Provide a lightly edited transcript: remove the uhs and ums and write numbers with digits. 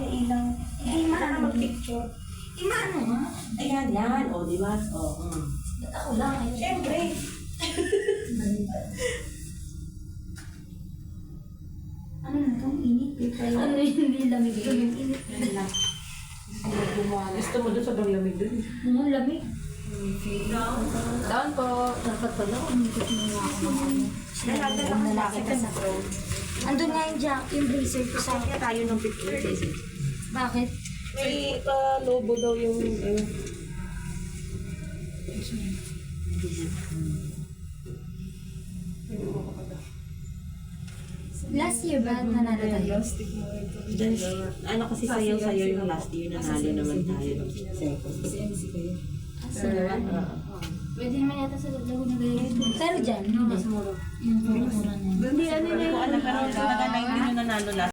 ilaw. Hindi maano mag-picture. Maano nga? Ayan, yan. O, di ba? O, Ba't ako lang? Siyempre. Ano na itong init? Ano hindi lamig? Init. Gusto mo doon sobrang lamig doon. Ang lamig. Down po. Dapat pala umikot mo nga ako ng ano. Nalala ka bakit sa phone. Andun nga yung jacket, yung blazer ko sa... Kaya tayo ng picture. Bakit? May lobo daw yung... Last year ba nanalo tayo? Ano kasi sayaw-sayaw yung last year, nanalo naman tayo. Second. Pwede naman yata sa Laguna Grande. Pero dyan, hindi. Mas mura. Yung mura na yun. Hindi, ano na yung... Pero talaga na hindi nyo nanalo last